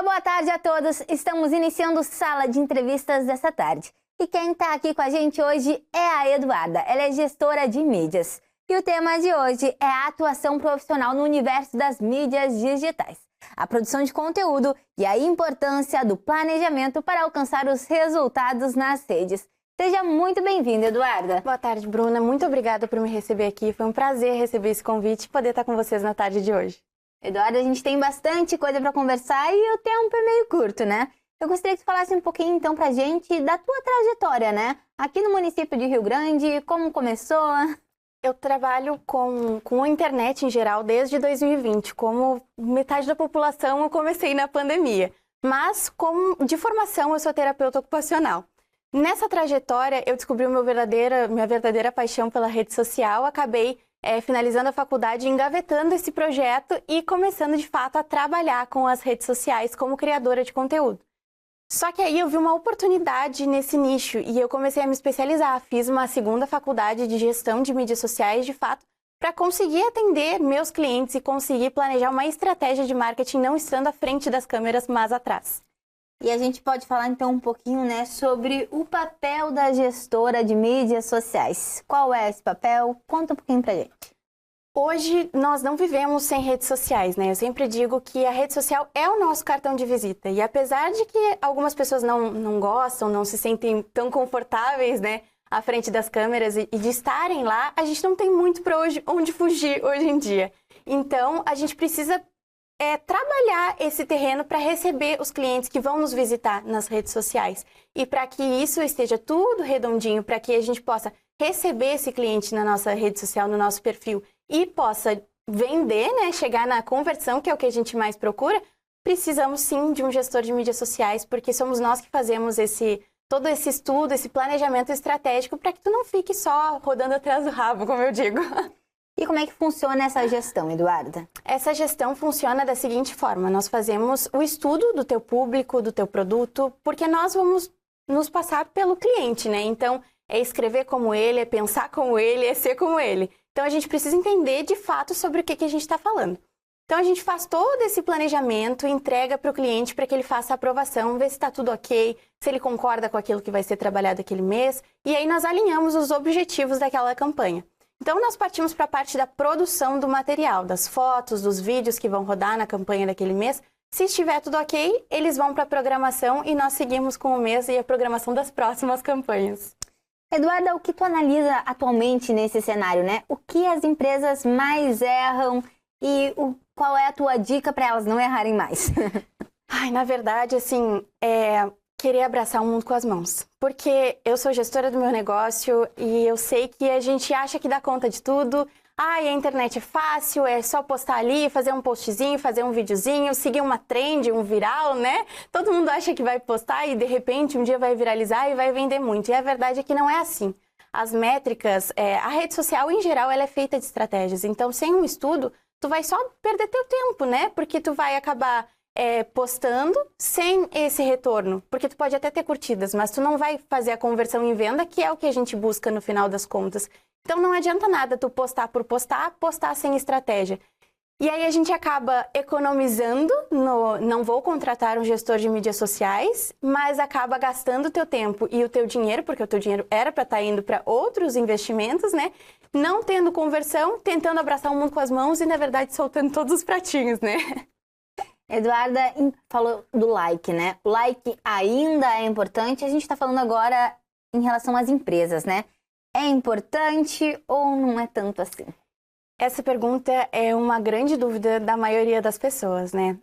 Olá, boa tarde a todos. Estamos iniciando Sala de Entrevistas dessa tarde. E quem está aqui com a gente hoje é a Eduarda. Ela é gestora de mídias. E o tema de hoje é a atuação profissional no universo das mídias digitais, a produção de conteúdo e a importância do planejamento para alcançar os resultados nas redes. Seja muito bem-vinda, Eduarda. Boa tarde, Bruna. Muito obrigada por me receber aqui. Foi um prazer receber esse convite e poder estar com vocês na tarde de hoje. Eduarda, a gente tem bastante coisa para conversar e o tempo é meio curto, né? Eu gostaria que você falasse um pouquinho, então, pra gente da tua trajetória, né? Aqui no município de Rio Grande, como começou? Eu trabalho com a internet em geral desde 2020. Como metade da população, eu comecei na pandemia. Mas, de formação, eu sou terapeuta ocupacional. Nessa trajetória, eu descobri minha verdadeira paixão pela rede social. Acabei finalizando a faculdade, engavetando esse projeto e começando, de fato, a trabalhar com as redes sociais como criadora de conteúdo. Só que aí eu vi uma oportunidade nesse nicho e eu comecei a me especializar. Fiz uma segunda faculdade de gestão de mídias sociais, de fato, para conseguir atender meus clientes e conseguir planejar uma estratégia de marketing não estando à frente das câmeras, mas atrás. E a gente pode falar então um pouquinho, né, sobre o papel da gestora de mídias sociais. Qual é esse papel? Conta um pouquinho pra gente. Hoje nós não vivemos sem redes sociais, né? Eu sempre digo que a rede social é o nosso cartão de visita. E apesar de que algumas pessoas não gostam, não se sentem tão confortáveis, né, à frente das câmeras e de estarem lá, a gente não tem muito para onde fugir hoje em dia. Então, a gente precisa trabalhar esse terreno para receber os clientes que vão nos visitar nas redes sociais. E para que isso esteja tudo redondinho, para que a gente possa receber esse cliente na nossa rede social, no nosso perfil, e possa vender, né, chegar na conversão, que é o que a gente mais procura, precisamos sim de um gestor de mídias sociais, porque somos nós que fazemos todo esse estudo, esse planejamento estratégico, para que tu não fique só rodando atrás do rabo, como eu digo. E como é que funciona essa gestão, Eduarda? Essa gestão funciona da seguinte forma: nós fazemos o estudo do teu público, do teu produto, porque nós vamos nos passar pelo cliente, né? Então, é escrever como ele, é pensar como ele, é ser como ele. Então, a gente precisa entender de fato sobre o que a gente está falando. Então, a gente faz todo esse planejamento, entrega para o cliente para que ele faça a aprovação, ver se está tudo ok, se ele concorda com aquilo que vai ser trabalhado aquele mês, e aí nós alinhamos os objetivos daquela campanha. Então, nós partimos para a parte da produção do material, das fotos, dos vídeos que vão rodar na campanha daquele mês. Se estiver tudo ok, eles vão para a programação e nós seguimos com o mês e a programação das próximas campanhas. Eduarda, o que tu analisa atualmente nesse cenário, né? O que as empresas mais erram e qual é a tua dica para elas não errarem mais? Na verdade, assim, querer abraçar o mundo com as mãos. Porque eu sou gestora do meu negócio e eu sei que a gente acha que dá conta de tudo. A internet é fácil, é só postar ali, fazer um postzinho, fazer um videozinho, seguir uma trend, um viral, né? Todo mundo acha que vai postar e de repente um dia vai viralizar e vai vender muito. E a verdade é que não é assim. As métricas, a rede social em geral, ela é feita de estratégias. Então, sem um estudo, tu vai só perder teu tempo, né? Porque tu vai acabar postando sem esse retorno, porque tu pode até ter curtidas, mas tu não vai fazer a conversão em venda, que é o que a gente busca no final das contas. Então não adianta nada tu postar por postar sem estratégia. E aí a gente acaba economizando, não vou contratar um gestor de mídias sociais, mas acaba gastando o teu tempo e o teu dinheiro, porque o teu dinheiro era para estar indo para outros investimentos, né? Não tendo conversão, tentando abraçar o mundo com as mãos e na verdade soltando todos os pratinhos, né? Eduarda falou do like, né? O like ainda é importante. A gente está falando agora em relação às empresas, né? É importante ou não é tanto assim? Essa pergunta é uma grande dúvida da maioria das pessoas, né?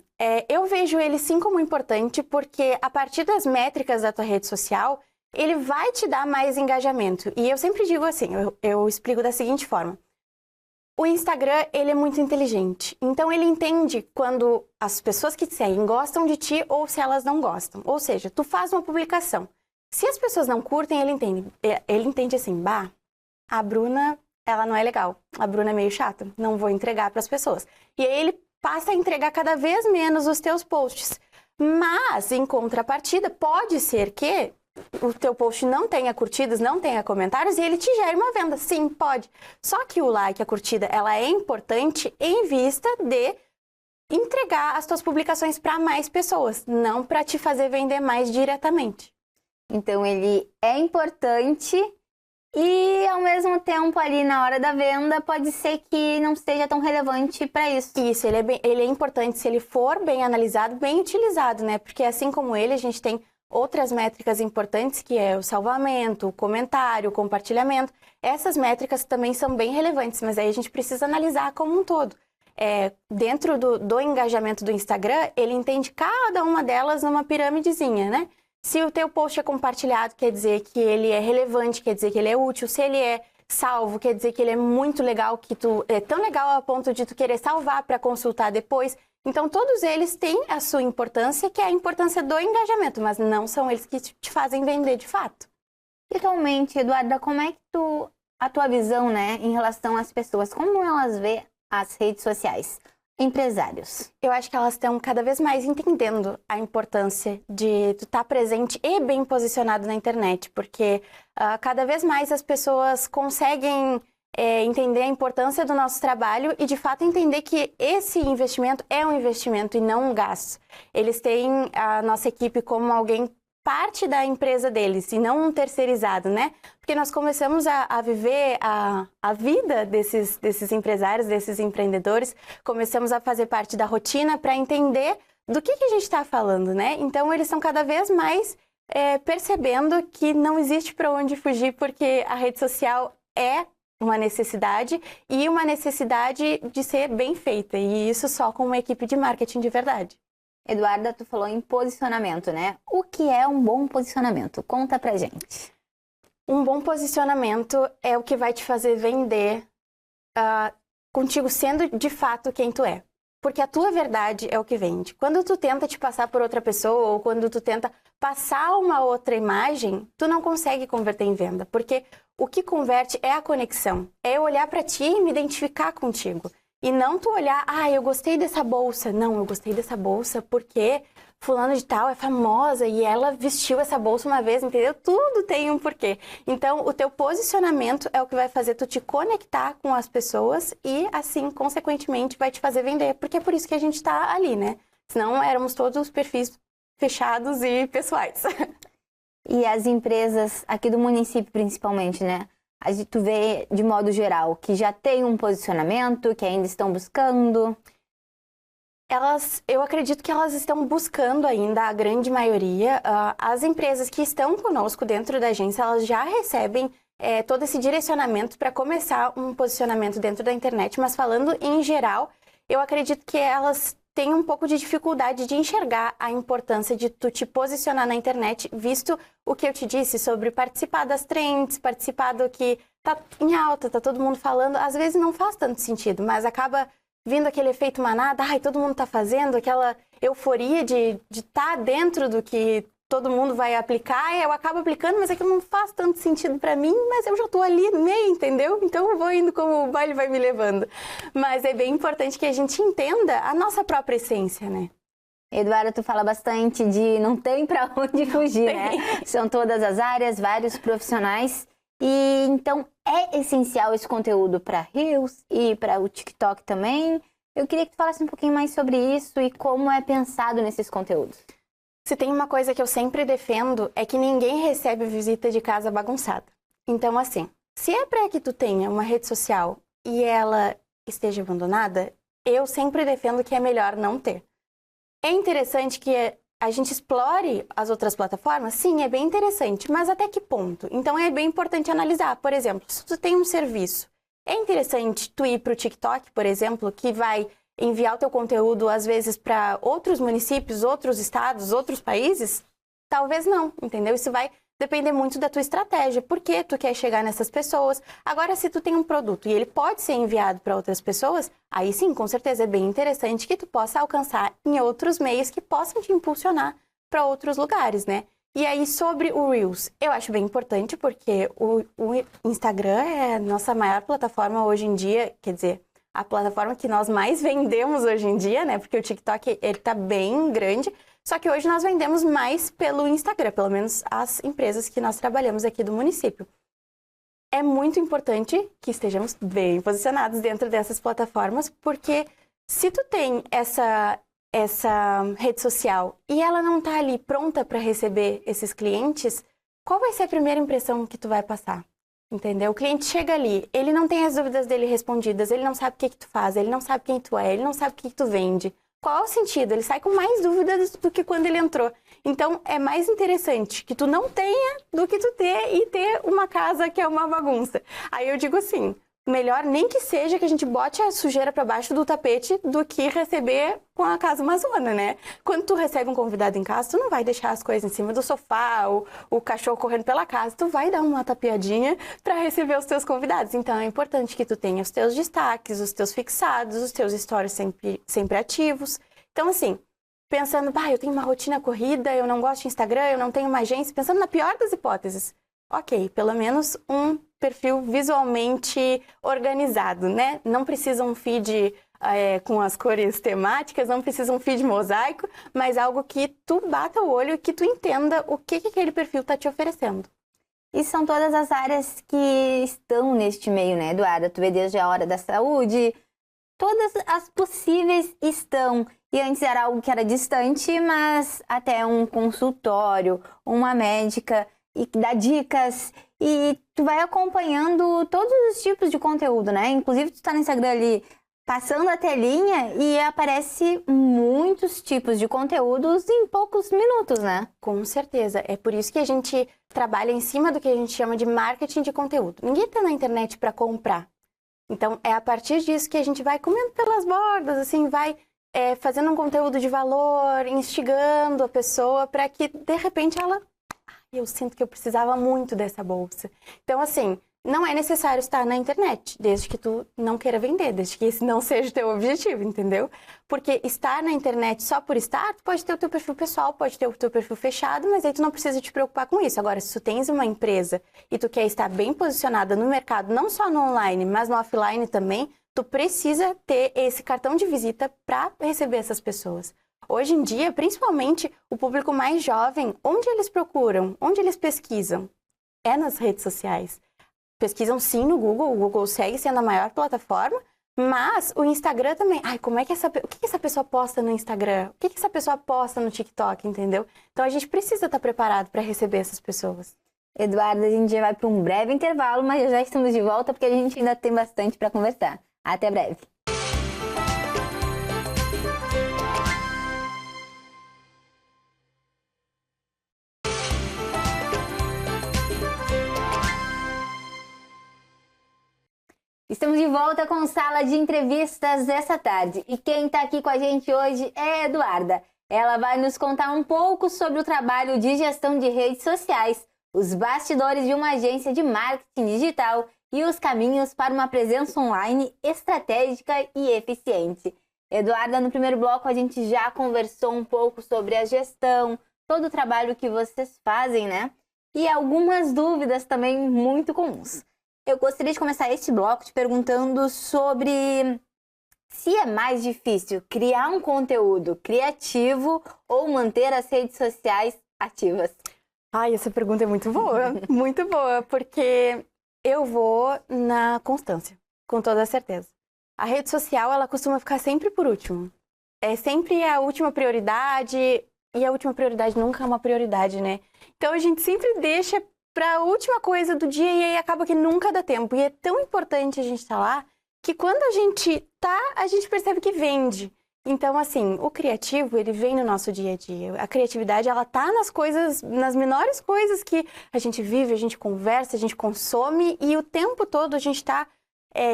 Eu vejo ele sim como importante porque a partir das métricas da tua rede social, ele vai te dar mais engajamento. E eu sempre digo assim, eu explico da seguinte forma. O Instagram, ele é muito inteligente, então ele entende quando as pessoas que te seguem gostam de ti ou se elas não gostam. Ou seja, tu faz uma publicação. Se as pessoas não curtem, ele entende assim, a Bruna, ela não é legal, a Bruna é meio chata, não vou entregar para as pessoas. E aí ele passa a entregar cada vez menos os teus posts. Mas, em contrapartida, pode ser que o teu post não tenha curtidas, não tenha comentários e ele te gere uma venda. Sim, pode. Só que o like, a curtida, ela é importante em vista de entregar as tuas publicações para mais pessoas, não para te fazer vender mais diretamente. Então ele é importante e ao mesmo tempo ali na hora da venda pode ser que não seja tão relevante para isso. Isso, ele é importante se ele for bem analisado, bem utilizado, né? Porque assim como ele, a gente tem outras métricas importantes, que é o salvamento, o comentário, o compartilhamento. Essas métricas também são bem relevantes, mas aí a gente precisa analisar como um todo. Dentro do engajamento do Instagram, ele entende cada uma delas numa pirâmidezinha, né? Se o teu post é compartilhado, quer dizer que ele é relevante, quer dizer que ele é útil. Se ele é salvo, quer dizer que ele é muito legal, que é tão legal a ponto de tu querer salvar para consultar depois. Então, todos eles têm a sua importância, que é a importância do engajamento, mas não são eles que te fazem vender de fato. E atualmente, Eduarda, como é que a tua visão, né, em relação às pessoas, como elas vê as redes sociais? Empresários. Eu acho que elas estão cada vez mais entendendo a importância de tu estar presente e bem posicionado na internet, porque cada vez mais as pessoas conseguem entender a importância do nosso trabalho e, de fato, entender que esse investimento é um investimento e não um gasto. Eles têm a nossa equipe como alguém parte da empresa deles e não um terceirizado, né? Porque nós começamos a viver a vida desses empresários, desses empreendedores, começamos a fazer parte da rotina para entender do que a gente está falando, né? Então, eles estão cada vez mais percebendo que não existe para onde fugir, porque a rede social é uma necessidade e uma necessidade de ser bem feita, e isso só com uma equipe de marketing de verdade. Eduarda, tu falou em posicionamento, né? O que é um bom posicionamento? Conta pra gente. Um bom posicionamento é o que vai te fazer vender contigo sendo de fato quem tu é. Porque a tua verdade é o que vende. Quando tu tenta te passar por outra pessoa ou quando tu tenta passar uma outra imagem, tu não consegue converter em venda. Porque o que converte é a conexão. É eu olhar pra ti e me identificar contigo. E não tu olhar, eu gostei dessa bolsa. Não, eu gostei dessa bolsa porque fulano de tal é famosa e ela vestiu essa bolsa uma vez, entendeu? Tudo tem um porquê. Então, o teu posicionamento é o que vai fazer tu te conectar com as pessoas e, assim, consequentemente, vai te fazer vender. Porque é por isso que a gente tá ali, né? Senão, éramos todos perfis fechados e pessoais. E as empresas aqui do município, principalmente, né? Tu vê, de modo geral, que já tem um posicionamento, que ainda estão buscando? Eu acredito que elas estão buscando ainda, a grande maioria. As empresas que estão conosco dentro da agência, elas já recebem todo esse direcionamento para começar um posicionamento dentro da internet. Mas falando em geral, eu acredito que elas têm um pouco de dificuldade de enxergar a importância de tu te posicionar na internet, visto o que eu te disse sobre participar das trends, participar do que tá em alta, tá todo mundo falando. Às vezes não faz tanto sentido, mas acaba vindo aquele efeito manada, todo mundo tá fazendo, aquela euforia de estar dentro do que todo mundo vai aplicar, e eu acabo aplicando, mas aquilo não faz tanto sentido para mim, mas eu já tô ali no meio, entendeu? Então eu vou indo como o baile vai me levando. Mas é bem importante que a gente entenda a nossa própria essência, né? Eduardo, tu fala bastante de não tem para onde fugir, né? São todas as áreas, vários profissionais. E então é essencial esse conteúdo para Reels e para o TikTok também. Eu queria que tu falasse um pouquinho mais sobre isso e como é pensado nesses conteúdos. Se tem uma coisa que eu sempre defendo é que ninguém recebe visita de casa bagunçada. Então, assim, se é para que tu tenha uma rede social e ela esteja abandonada, eu sempre defendo que é melhor não ter. É interessante que a gente explore as outras plataformas? Sim, é bem interessante, mas até que ponto? Então é bem importante analisar. Por exemplo, se tu tem um serviço, é interessante tu ir para o TikTok, por exemplo, que vai enviar o teu conteúdo, às vezes, para outros municípios, outros estados, outros países? Talvez não, entendeu? Isso vai depender muito da tua estratégia. Por que tu quer chegar nessas pessoas? Agora, se tu tem um produto e ele pode ser enviado para outras pessoas, aí sim, com certeza é bem interessante que tu possa alcançar em outros meios que possam te impulsionar para outros lugares, né? E aí, sobre o Reels, eu acho bem importante porque o Instagram é a nossa maior plataforma hoje em dia, quer dizer, a plataforma que nós mais vendemos hoje em dia, né? Porque o TikTok, ele tá bem grande, só que hoje nós vendemos mais pelo Instagram, pelo menos as empresas que nós trabalhamos aqui do município. É muito importante que estejamos bem posicionados dentro dessas plataformas, porque Se tu tem essa rede social e ela não tá ali pronta para receber esses clientes, qual vai ser a primeira impressão que tu vai passar? Entendeu? O cliente chega ali, ele não tem as dúvidas dele respondidas, ele não sabe o que tu faz, ele não sabe quem tu é, ele não sabe o que tu vende. Qual é o sentido? Ele sai com mais dúvidas do que quando ele entrou. Então, é mais interessante que tu não tenha do que tu ter e ter uma casa que é uma bagunça. Aí eu digo assim, melhor nem que seja que a gente bote a sujeira para baixo do tapete do que receber com a casa uma zona, né? Quando tu recebe um convidado em casa, tu não vai deixar as coisas em cima do sofá, o cachorro correndo pela casa, tu vai dar uma tapeadinha para receber os teus convidados. Então é importante que tu tenha os teus destaques, os teus fixados, os teus stories sempre ativos. Então assim, pensando, eu tenho uma rotina corrida, eu não gosto de Instagram, eu não tenho uma agência, pensando na pior das hipóteses. Ok, pelo menos um perfil visualmente organizado, né? Não precisa um feed com as cores temáticas, não precisa um feed mosaico, mas algo que tu bata o olho e que tu entenda o que aquele perfil está te oferecendo. E são todas as áreas que estão neste meio, né, Eduarda? Tu vê desde a hora da saúde, todas as possíveis estão. E antes era algo que era distante, mas até um consultório, uma médica e que dá dicas, e tu vai acompanhando todos os tipos de conteúdo, né? Inclusive, tu tá no Instagram ali, passando a telinha e aparece muitos tipos de conteúdos em poucos minutos, né? Com certeza. É por isso que a gente trabalha em cima do que a gente chama de marketing de conteúdo. Ninguém tá na internet para comprar. Então, é a partir disso que a gente vai comendo pelas bordas, assim, vai fazendo um conteúdo de valor, instigando a pessoa para que, de repente, eu sinto que eu precisava muito dessa bolsa. Então, assim, não é necessário estar na internet, desde que tu não queira vender, desde que esse não seja o teu objetivo, entendeu? Porque estar na internet só por estar, tu pode ter o teu perfil pessoal, pode ter o teu perfil fechado, mas aí tu não precisa te preocupar com isso. Agora, se tu tens uma empresa e tu quer estar bem posicionada no mercado, não só no online, mas no offline também, tu precisa ter esse cartão de visita para receber essas pessoas. Hoje em dia, principalmente o público mais jovem, onde eles procuram, onde eles pesquisam? É nas redes sociais. Pesquisam sim no Google, o Google segue sendo a maior plataforma, mas o Instagram também. Como é que o que essa pessoa posta no Instagram? O que essa pessoa posta no TikTok, entendeu? Então a gente precisa estar preparado para receber essas pessoas. Eduardo, a gente já vai para um breve intervalo, mas já estamos de volta porque a gente ainda tem bastante para conversar. Até breve. Estamos de volta com Sala de Entrevistas essa tarde. E quem está aqui com a gente hoje é a Eduarda. Ela vai nos contar um pouco sobre o trabalho de gestão de redes sociais, os bastidores de uma agência de marketing digital e os caminhos para uma presença online estratégica e eficiente. Eduarda, no primeiro bloco a gente já conversou um pouco sobre a gestão, todo o trabalho que vocês fazem, né? E algumas dúvidas também muito comuns. Eu gostaria de começar este bloco te perguntando sobre se é mais difícil criar um conteúdo criativo ou manter as redes sociais ativas. Essa pergunta é muito boa, porque eu vou na constância, com toda certeza. A rede social, ela costuma ficar sempre por último. É sempre a última prioridade, e a última prioridade nunca é uma prioridade, né? Então a gente sempre deixa para a última coisa do dia e aí acaba que nunca dá tempo. E é tão importante a gente estar lá que quando a gente a gente percebe que vende. Então, assim, o criativo, ele vem no nosso dia a dia. A criatividade, ela tá nas coisas, nas menores coisas que a gente vive, a gente conversa, a gente consome e o tempo todo a gente tá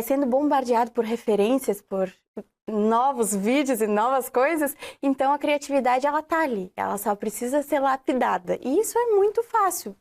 sendo bombardeado por referências, por novos vídeos e novas coisas. Então, a criatividade, ela tá ali. Ela só precisa ser lapidada. E isso é muito fácil.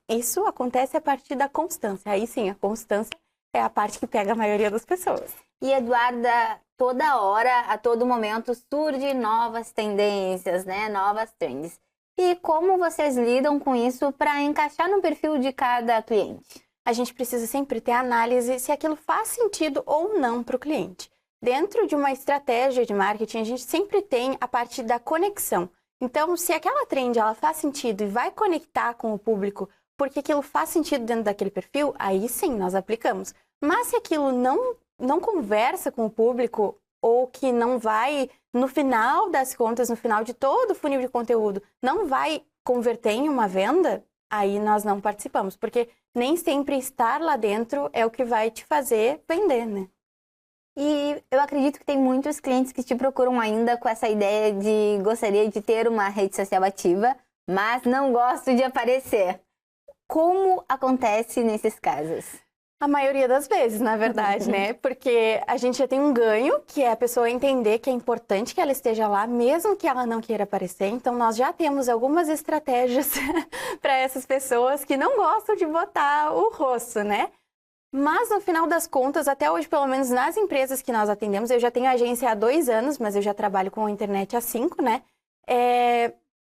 Isso acontece a partir da constância. Aí sim, a constância é a parte que pega a maioria das pessoas. E, Eduarda, toda hora, a todo momento, surgem novas tendências, né? Novas trends. E como vocês lidam com isso para encaixar no perfil de cada cliente? A gente precisa sempre ter análise se aquilo faz sentido ou não para o cliente. Dentro de uma estratégia de marketing, a gente sempre tem a parte da conexão. Então, se aquela trend ela faz sentido e vai conectar com o público, porque aquilo faz sentido dentro daquele perfil, aí sim nós aplicamos. Mas se aquilo não conversa com o público ou que não vai, no final das contas, no final de todo o funil de conteúdo, não vai converter em uma venda, aí nós não participamos, porque nem sempre estar lá dentro é o que vai te fazer vender, né? E eu acredito que tem muitos clientes que te procuram ainda com essa ideia de gostaria de ter uma rede social ativa, mas não gosto de aparecer. Como acontece nesses casos? A maioria das vezes, na verdade, né? Porque a gente já tem um ganho, que é a pessoa entender que é importante que ela esteja lá, mesmo que ela não queira aparecer. Então, nós já temos algumas estratégias para essas pessoas que não gostam de botar o rosto, né? Mas, no final das contas, até hoje, pelo menos nas empresas que nós atendemos, eu já tenho agência há 2 anos, mas eu já trabalho com a internet há 5, né?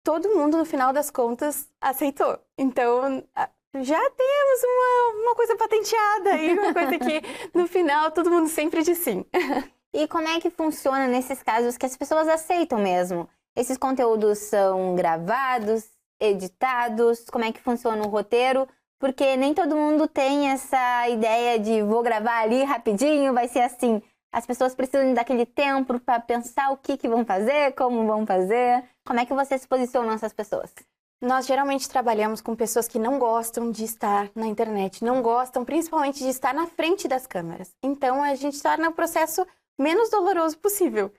Todo mundo, no final das contas, aceitou. Então, já temos uma coisa patenteada aí, uma coisa que, no final, todo mundo sempre diz sim. E como é que funciona nesses casos que as pessoas aceitam mesmo? Esses conteúdos são gravados, editados? Como é que funciona o roteiro? Porque nem todo mundo tem essa ideia de vou gravar ali rapidinho, vai ser assim. As pessoas precisam daquele tempo para pensar o que vão fazer, como vão fazer. Como é que você se posiciona essas pessoas? Nós geralmente trabalhamos com pessoas que não gostam de estar na internet, não gostam principalmente de estar na frente das câmeras. Então, a gente torna o processo menos doloroso possível.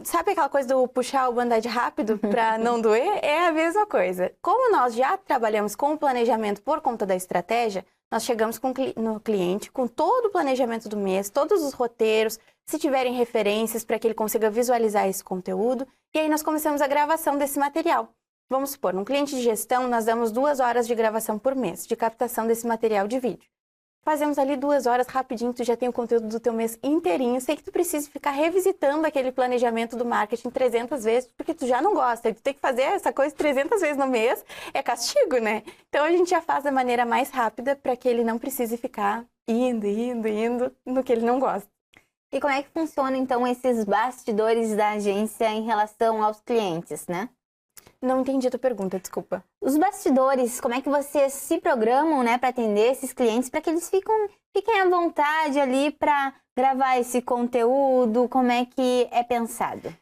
Sabe aquela coisa do puxar o band-aid rápido para não doer? É a mesma coisa. Como nós já trabalhamos com o planejamento por conta da estratégia, nós chegamos no cliente com todo o planejamento do mês, todos os roteiros, se tiverem referências para que ele consiga visualizar esse conteúdo, e aí nós começamos a gravação desse material. Vamos supor, num cliente de gestão, nós damos 2 horas de gravação por mês, de captação desse material de vídeo. Fazemos ali 2 horas, rapidinho, tu já tem o conteúdo do teu mês inteirinho, sem que tu precise ficar revisitando aquele planejamento do marketing 300 vezes, porque tu já não gosta, e tu tem que fazer essa coisa 300 vezes no mês, é castigo, né? Então a gente já faz da maneira mais rápida para que ele não precise ficar indo no que ele não gosta. E como é que funciona então esses bastidores da agência em relação aos clientes, né? Não entendi a tua pergunta, desculpa. Os bastidores, como é que vocês se programam, né, para atender esses clientes, para que eles fiquem à vontade ali para gravar esse conteúdo? Como é que é pensado?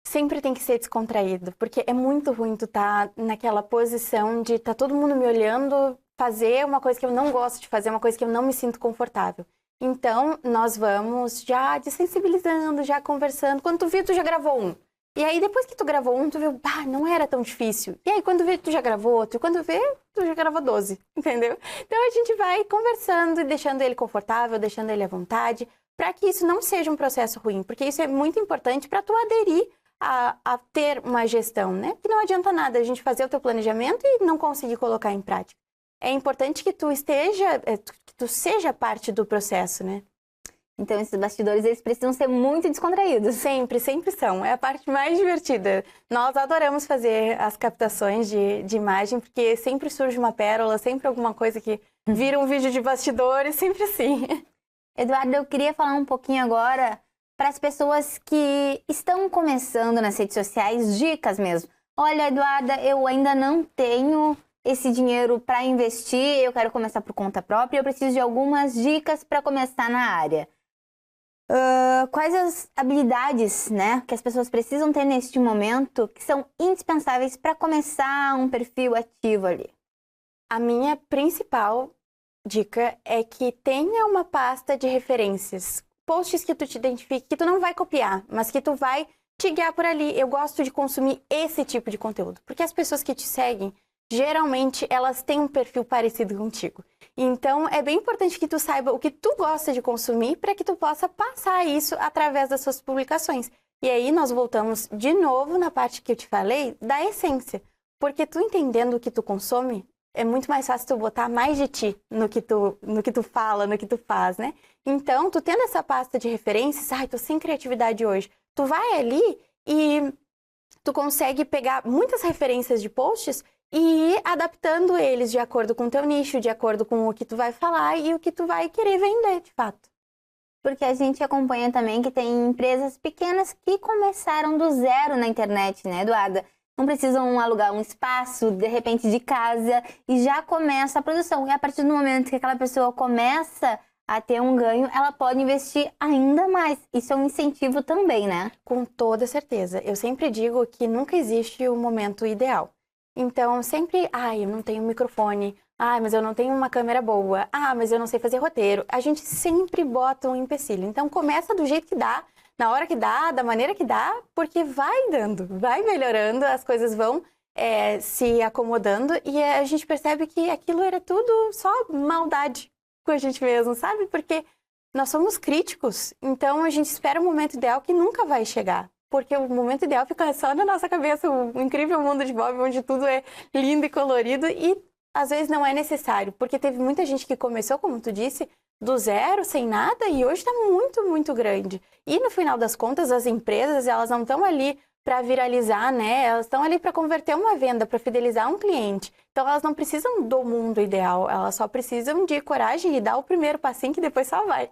Sempre tem que ser descontraído, porque é muito ruim tu estar naquela posição de tá todo mundo me olhando, fazer uma coisa que eu não gosto de fazer, uma coisa que eu não me sinto confortável. Então, nós vamos já desensibilizando, já conversando. Quando tu vê, tu já gravou um. E aí, depois que tu gravou um, tu viu, não era tão difícil. E aí, quando vê, tu já gravou outro. E quando vê, tu já gravou 12, entendeu? Então, a gente vai conversando e deixando ele confortável, deixando ele à vontade, para que isso não seja um processo ruim. Porque isso é muito importante para tu aderir a ter uma gestão, né? Que não adianta nada a gente fazer o teu planejamento e não conseguir colocar em prática. É importante que tu seja parte do processo, né? Então, esses bastidores, eles precisam ser muito descontraídos. Sempre, sempre são. É a parte mais divertida. Nós adoramos fazer as captações de imagem, porque sempre surge uma pérola, sempre alguma coisa que vira um vídeo de bastidores, sempre assim. Eduarda, eu queria falar um pouquinho agora para as pessoas que estão começando nas redes sociais, dicas mesmo. Olha, Eduarda, eu ainda não tenho esse dinheiro para investir, eu quero começar por conta própria, eu preciso de algumas dicas para começar na área. Quais as habilidades, né, que as pessoas precisam ter neste momento que são indispensáveis para começar um perfil ativo ali? A minha principal dica é que tenha uma pasta de referências, posts que tu te identifique, que tu não vai copiar, mas que tu vai te guiar por ali. Eu gosto de consumir esse tipo de conteúdo, porque as pessoas que te seguem, geralmente elas têm um perfil parecido contigo. Então, é bem importante que tu saiba o que tu gosta de consumir para que tu possa passar isso através das suas publicações. E aí, nós voltamos de novo na parte que eu te falei da essência. Porque tu entendendo o que tu consome, é muito mais fácil tu botar mais de ti no que tu fala, no que tu faz, né? Então, tu tendo essa pasta de referências, tô sem criatividade hoje. Tu vai ali e tu consegue pegar muitas referências de posts e ir adaptando eles de acordo com o teu nicho, de acordo com o que tu vai falar e o que tu vai querer vender, de fato. Porque a gente acompanha também que tem empresas pequenas que começaram do zero na internet, né, Eduarda? Não precisam alugar um espaço, de repente, de casa, e já começa a produção. E a partir do momento que aquela pessoa começa a ter um ganho, ela pode investir ainda mais. Isso é um incentivo também, né? Com toda certeza. Eu sempre digo que nunca existe o momento ideal. Então, sempre, eu não tenho um microfone, mas eu não tenho uma câmera boa, mas eu não sei fazer roteiro. A gente sempre bota um empecilho. Então, começa do jeito que dá, na hora que dá, da maneira que dá, porque vai dando, vai melhorando, as coisas vão se acomodando e a gente percebe que aquilo era tudo só maldade com a gente mesmo, sabe? Porque nós somos críticos, então a gente espera um momento ideal que nunca vai chegar. Porque o momento ideal fica só na nossa cabeça, o incrível mundo de Bob, onde tudo é lindo e colorido e às vezes não é necessário. Porque teve muita gente que começou, como tu disse, do zero, sem nada e hoje está muito, muito grande. E no final das contas, as empresas, elas não estão ali para viralizar, né? Elas estão ali para converter uma venda, para fidelizar um cliente. Então elas não precisam do mundo ideal, elas só precisam de coragem e dar o primeiro passinho que depois só vai.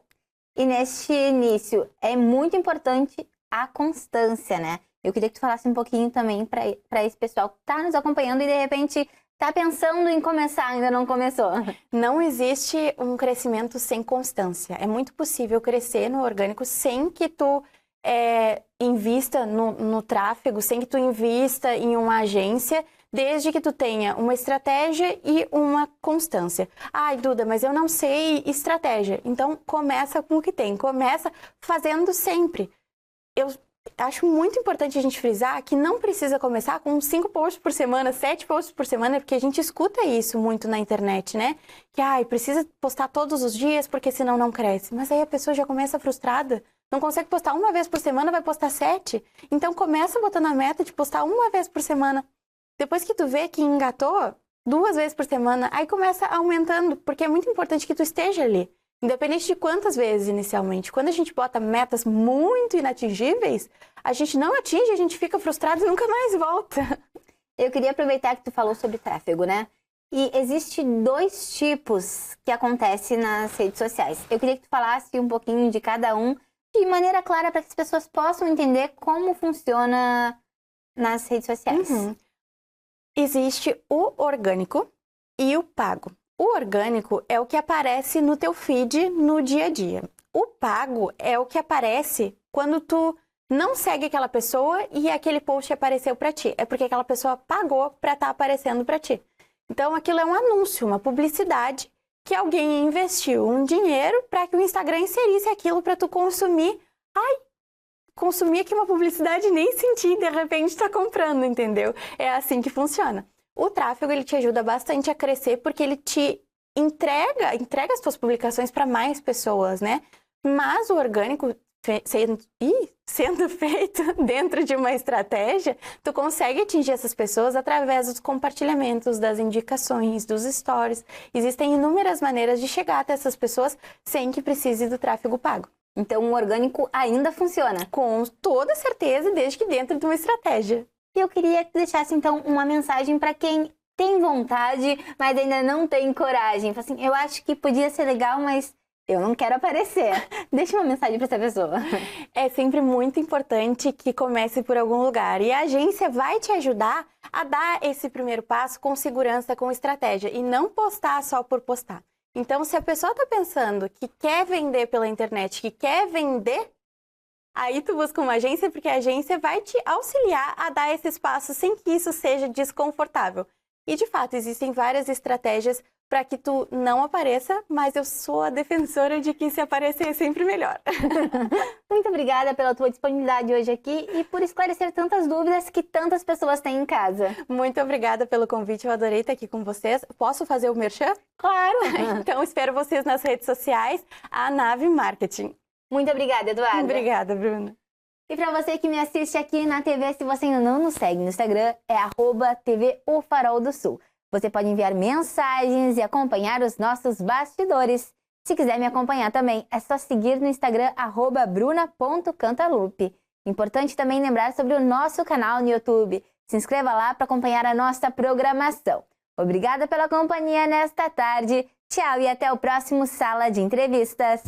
E neste início é muito importante a constância, né? Eu queria que tu falasse um pouquinho também para esse pessoal que está nos acompanhando e de repente está pensando em começar, ainda não começou. Não existe um crescimento sem constância. É muito possível crescer no orgânico sem que tu invista no tráfego, sem que tu invista em uma agência, desde que tu tenha uma estratégia e uma constância. Duda, mas eu não sei estratégia. Então, começa com o que tem. Começa fazendo sempre. Eu acho muito importante a gente frisar que não precisa começar com 5 posts por semana, 7 posts por semana, porque a gente escuta isso muito na internet, né? Que, precisa postar todos os dias, porque senão não cresce. Mas aí a pessoa já começa frustrada. Não consegue postar uma vez por semana, vai postar 7. Então, começa botando a meta de postar uma vez por semana. Depois que tu vê que engatou 2 vezes por semana, aí começa aumentando, porque é muito importante que tu esteja ali. Independente de quantas vezes inicialmente. Quando a gente bota metas muito inatingíveis, a gente não atinge, a gente fica frustrado e nunca mais volta. Eu queria aproveitar que tu falou sobre tráfego, né? E existe 2 tipos que acontecem nas redes sociais. Eu queria que tu falasse um pouquinho de cada um, de maneira clara, para que as pessoas possam entender como funciona nas redes sociais. Existe o orgânico e o pago. O orgânico é o que aparece no teu feed no dia a dia. O pago é o que aparece quando tu não segue aquela pessoa e aquele post apareceu para ti. É porque aquela pessoa pagou para estar aparecendo para ti. Então aquilo é um anúncio, uma publicidade que alguém investiu um dinheiro para que o Instagram inserisse aquilo para tu consumir. Consumir aqui uma publicidade e nem sentir, de repente tá comprando, entendeu? É assim que funciona. O tráfego, ele te ajuda bastante a crescer porque ele te entrega as tuas publicações para mais pessoas, né? Mas o orgânico, sendo feito dentro de uma estratégia, tu consegue atingir essas pessoas através dos compartilhamentos, das indicações, dos stories. Existem inúmeras maneiras de chegar até essas pessoas sem que precise do tráfego pago. Então, o orgânico ainda funciona? Com toda certeza, desde que dentro de uma estratégia. E eu queria que deixasse, então, uma mensagem para quem tem vontade, mas ainda não tem coragem. Assim, eu acho que podia ser legal, mas eu não quero aparecer. Deixa uma mensagem para essa pessoa. É sempre muito importante que comece por algum lugar. E a agência vai te ajudar a dar esse primeiro passo com segurança, com estratégia. E não postar só por postar. Então, se a pessoa está pensando que quer vender pela internet, que quer vender, aí tu busca uma agência, porque a agência vai te auxiliar a dar esses passos sem que isso seja desconfortável. E, de fato, existem várias estratégias para que tu não apareça, mas eu sou a defensora de que se aparecer é sempre melhor. Muito obrigada pela tua disponibilidade hoje aqui e por esclarecer tantas dúvidas que tantas pessoas têm em casa. Muito obrigada pelo convite, eu adorei estar aqui com vocês. Posso fazer o merchan? Claro! Então, espero vocês nas redes sociais, a Nave Marketing. Muito obrigada, Eduarda. Obrigada, Bruna. E para você que me assiste aqui na TV, se você ainda não nos segue no Instagram, é @TV O Farol do Sul. Você pode enviar mensagens e acompanhar os nossos bastidores. Se quiser me acompanhar também, é só seguir no Instagram @bruna.cantalupe. Importante também lembrar sobre o nosso canal no YouTube. Se inscreva lá para acompanhar a nossa programação. Obrigada pela companhia nesta tarde. Tchau e até o próximo Sala de Entrevistas.